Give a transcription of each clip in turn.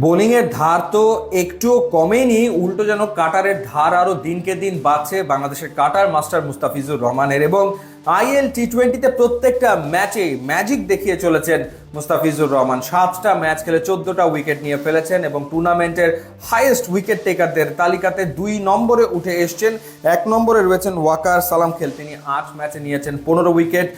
বোলিংয়ের ধার তো একটুও কমেনি, উল্টো যেন কাটারের ধার আরো দিনকে দিন বাড়ছে বাংলাদেশের কাটার মাস্টার মুস্তাফিজুর রহমানের। এবং IL T20-তে প্রত্যেকটা ম্যাচে ম্যাজিক দেখিয়ে চলেছেন মুস্তাফিজুর রহমান। 7টা ম্যাচ খেলে 14টা উইকেট নিয়ে ফেলেছেন এবং টুর্নামেন্টের হাইয়েস্ট উইকেট টেকারদের তালিকাতে 2 নম্বরে উঠে এসছেন। 1 নম্বরে রয়েছেন ওয়াকার সালাম খেল, তিনি 8 ম্যাচে নিয়েছেন 15 উইকেট।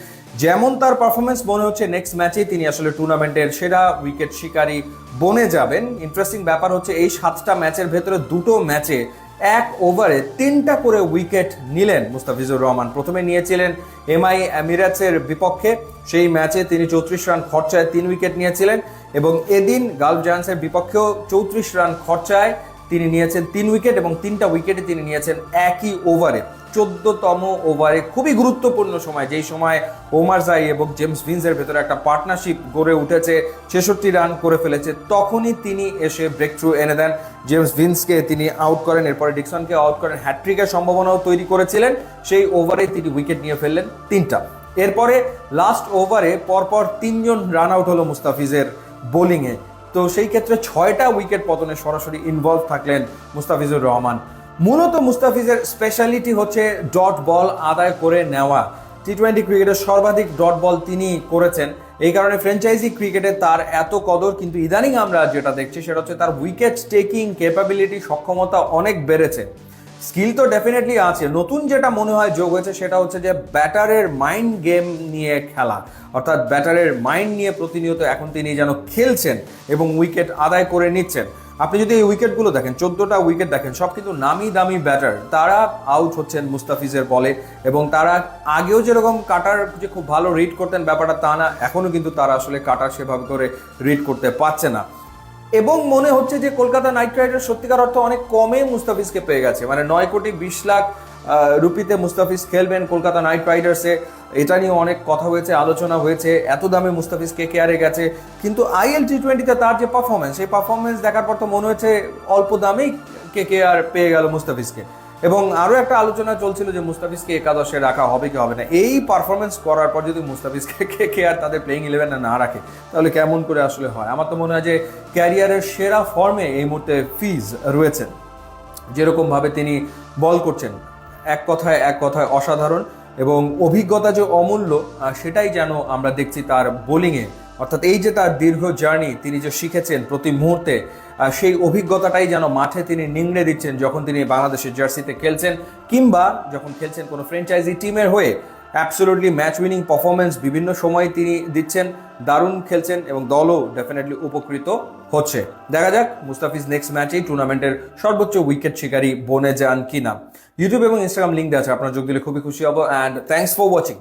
যেমন তার পারফরমেন্স মনে হচ্ছে নেক্সট ম্যাচেই তিনি আসলে টুর্নামেন্টের সেরা উইকেট শিকারী বনে যাবেন। ইন্টারেস্টিং ব্যাপার হচ্ছে এই 7টা ম্যাচের ভেতরে 2টো ম্যাচে 1 ওভারে 3টা করে উইকেট নিলেন মুস্তাফিজুর রহমান। প্রথমে নিয়েছিলেন MI এমিরেটসের বিপক্ষে, সেই ম্যাচে তিনি 34 রান খরচায় 3 উইকেট নিয়েছিলেন এবং এদিন গালফ জায়ান্টসের বিপক্ষেও 34 রান খরচায় তিনি নিয়েছেন 3 উইকেট এবং 3টা উইকেটে তিনি নিয়েছেন একই ওভারে, 14তম ওভারে। খুবই গুরুত্বপূর্ণ সময়, যেই সময় ওমার জাই এবং জেমস ভিন্সের ভেতরে একটা পার্টনারশিপ গড়ে উঠেছে, 66 রান করে ফেলেছে, তখনই তিনি এসে ব্রেক থ্রু এনে দেন। জেমস ভিন্সকে তিনি আউট করেন, এরপরে ডিকসনকে আউট করেন, হ্যাট্রিকের সম্ভাবনাও তৈরি করেছিলেন। সেই ওভারে তিনি উইকেট নিয়ে ফেললেন 3টা। এরপরে লাস্ট ওভারে পরপর 3জন রান আউট হলো মুস্তাফিজের বোলিংয়ে। তো সেই ক্ষেত্রে 6টা উইকেট পতনে সরাসরি ইনভলভ থাকলেন মুস্তাফিজুর রহমান। মূলত মুস্তাফিজের স্পেশালিটি হচ্ছে ডট বল আদায় করে নেওয়া। T20 ক্রিকেটের সর্বাধিক ডট বল তিনি করেছেন, এই কারণে ফ্র্যাঞ্চাইজি ক্রিকেটে তার এত কদর। কিন্তু ইদানিং আমরা যেটা দেখছি সেটা হচ্ছে তার উইকেট টেকিং ক্যাপাবিলিটি, সক্ষমতা অনেক বেড়েছে। স্কিল তো ডেফিনেটলি আছে, নতুন যেটা মনে হয় যোগ হয়েছে সেটা হচ্ছে যে ব্যাটারের মাইন্ড গেম নিয়ে খেলা, অর্থাৎ ব্যাটারের মাইন্ড নিয়ে প্রতিনিয়ত এখন তিনি যেন খেলছেন এবং উইকেট আদায় করে নিচ্ছেন। আপনি যদি এই উইকেটগুলো দেখেন, 14টা উইকেট দেখেন, সব কিন্তু নামি দামি ব্যাটার, তারা আউট হচ্ছেন মুস্তাফিজের বলে। এবং তারা আগেও যেরকম কাটার যে খুব ভালো রিড করতেন ব্যাপারটা তা না, এখনও কিন্তু তারা আসলে কাটার সেভাবে করে রিড করতে পারছে না। এবং মনে হচ্ছে যে কলকাতা নাইট রাইডার্স সত্যিকার অর্থে অনেক কমে মুস্তাফিজকে পেয়ে গেছে, মানে 9 কোটি 20 লাখ রুপিতে মুস্তাফিজ খেলবেন কলকাতা নাইট রাইডার্সে, এটা নিয়ে অনেক কথা হয়েছে, আলোচনা হয়েছে। এত দামে মুস্তাফিজ KKR-এ গেছে, কিন্তু IL T20-তে তার যে পারফরমেন্স, সেই পারফরমেন্স দেখার পর তো মনে হচ্ছে অল্প দামেই KKR পেয়ে গেল মুস্তাফিজকে। এবং আরও একটা আলোচনা চলছিল যে মুস্তাফিজকে একাদশে রাখা হবে কি হবে না। এই পারফরমেন্স করার পর যদি মুস্তাফিজকে KKR তাদের প্লেইং 11-এ না রাখে, তাহলে কেমন করে আসলে হয়? আমার তো মনে হয় যে ক্যারিয়ারের সেরা ফর্মে এই মুহূর্তে ফিজ রয়েছেন। যেরকমভাবে তিনি বল করছেন, এক কথায় অসাধারণ। এবং অভিজ্ঞতা যে অমূল্য, সেটাই যেন আমরা দেখছি তার বোলিংয়ে। অর্থাৎ এই যে তার দীর্ঘ জার্নি, তিনি যে শিখেছেন প্রতি মুহূর্তে, সেই অভিজ্ঞতাটাই যেন মাঠে তিনি নিংড়ে দিচ্ছেন যখন তিনি বাংলাদেশের জার্সিতে খেলছেন, কিংবা যখন খেলছেন কোনো ফ্র্যাঞ্চাইজি টিমের হয়ে। অ্যাবসোলুটলি ম্যাচ উইনিং পারফরমেন্স বিভিন্ন সময় তিনি দিচ্ছেন, দারুণ খেলছেন এবং দলও ডেফিনেটলি উপকৃত হচ্ছে। দেখা যাক মুস্তাফিজ নেক্সট ম্যাচেই টুর্নামেন্টের সর্বোচ্চ উইকেট শিকারী বনে যান কিনা। ইউটিউব এবং ইনস্টাগ্রাম লিঙ্ক দেওয়া আছে, আপনারা যোগ দিলে খুবই খুশি হব। And thanks for watching.